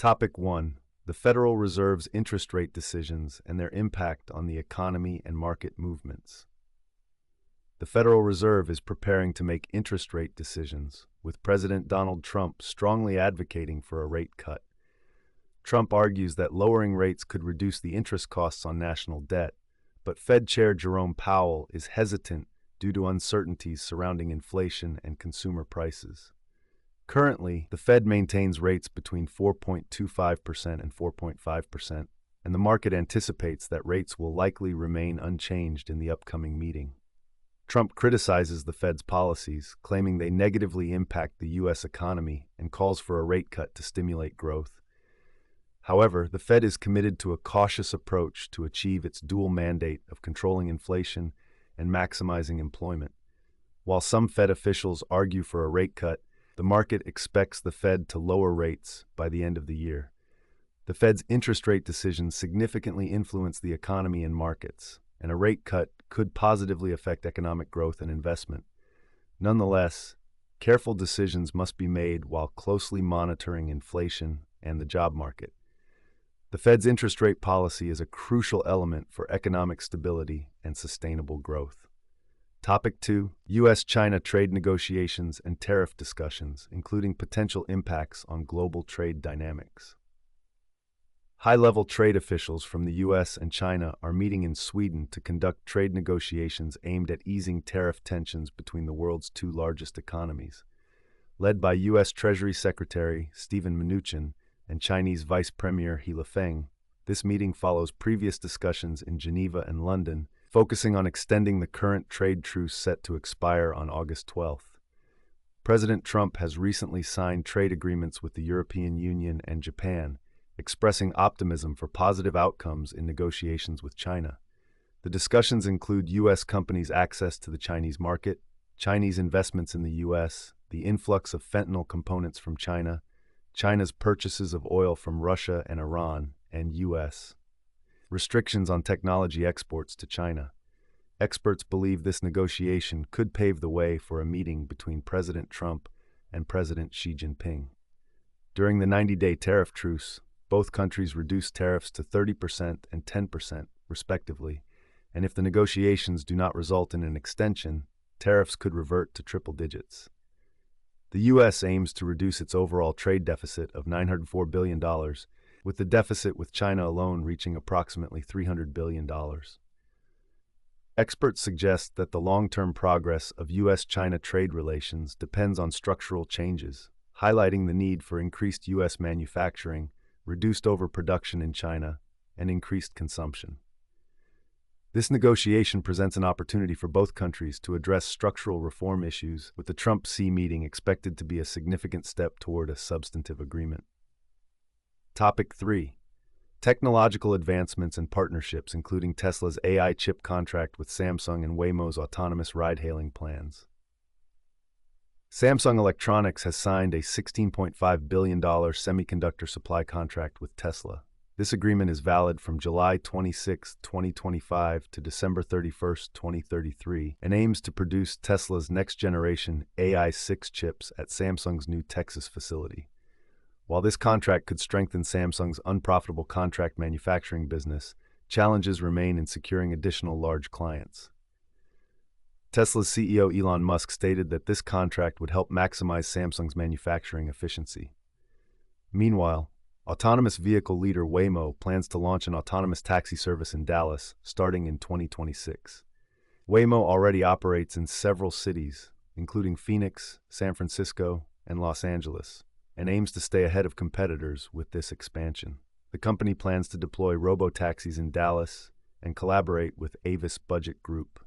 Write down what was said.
Topic 1. The Federal Reserve's interest rate decisions and their impact on the economy and market movements. The Federal Reserve is preparing to make interest rate decisions, with President Donald Trump strongly advocating for a rate cut. Trump argues that lowering rates could reduce the interest costs on national debt, but Fed Chair Jerome Powell is hesitant due to uncertainties surrounding inflation and consumer prices. Currently, the Fed maintains rates between 4.25% and 4.5%, and the market anticipates that rates will likely remain unchanged in the upcoming meeting. Trump criticizes the Fed's policies, claiming they negatively impact the U.S. economy and calls for a rate cut to stimulate growth. However, the Fed is committed to a cautious approach to achieve its dual mandate of controlling inflation and maximizing employment. While some Fed officials argue for a rate cut, the market expects the Fed to lower rates by the end of the year. The Fed's interest rate decisions significantly influence the economy and markets, and a rate cut could positively affect economic growth and investment. Nonetheless, careful decisions must be made while closely monitoring inflation and the job market. The Fed's interest rate policy is a crucial element for economic stability and sustainable growth. Topic 2. U.S.-China trade negotiations and tariff discussions, including potential impacts on global trade dynamics. High-level trade officials from the U.S. and China are meeting in Sweden to conduct trade negotiations aimed at easing tariff tensions between the world's two largest economies. Led by U.S. Treasury Secretary Steven Mnuchin and Chinese Vice Premier He Lifeng, this meeting follows previous discussions in Geneva and London, focusing on extending the current trade truce set to expire on August 12th. President Trump has recently signed trade agreements with the European Union and Japan, expressing optimism for positive outcomes in negotiations with China. The discussions include U.S. companies' access to the Chinese market, Chinese investments in the U.S., the influx of fentanyl components from China, China's purchases of oil from Russia and Iran, and U.S. restrictions on technology exports to China. Experts believe this negotiation could pave the way for a meeting between President Trump and President Xi Jinping. During the 90-day tariff truce, both countries reduced tariffs to 30% and 10%, respectively, and if the negotiations do not result in an extension, tariffs could revert to triple digits. The U.S. aims to reduce its overall trade deficit of $904 billion, with the deficit with China alone reaching approximately $300 billion. Experts suggest that the long-term progress of U.S.-China trade relations depends on structural changes, highlighting the need for increased U.S. manufacturing, reduced overproduction in China, and increased consumption. This negotiation presents an opportunity for both countries to address structural reform issues, with the Trump-Xi meeting expected to be a significant step toward a substantive agreement. Topic 3. Technological advancements and partnerships, including Tesla's AI chip contract with Samsung and Waymo's autonomous ride-hailing plans. Samsung Electronics has signed a $16.5 billion semiconductor supply contract with Tesla. This agreement is valid from July 26, 2025 to December 31, 2033, and aims to produce Tesla's next-generation AI6 chips at Samsung's new Texas facility. While this contract could strengthen Samsung's unprofitable contract manufacturing business, challenges remain in securing additional large clients. Tesla's CEO Elon Musk stated that this contract would help maximize Samsung's manufacturing efficiency. Meanwhile, autonomous vehicle leader Waymo plans to launch an autonomous taxi service in Dallas starting in 2026. Waymo already operates in several cities, including Phoenix, San Francisco, and Los Angeles, and aims to stay ahead of competitors with this expansion. The company plans to deploy robo-taxis in Dallas and collaborate with Avis Budget Group,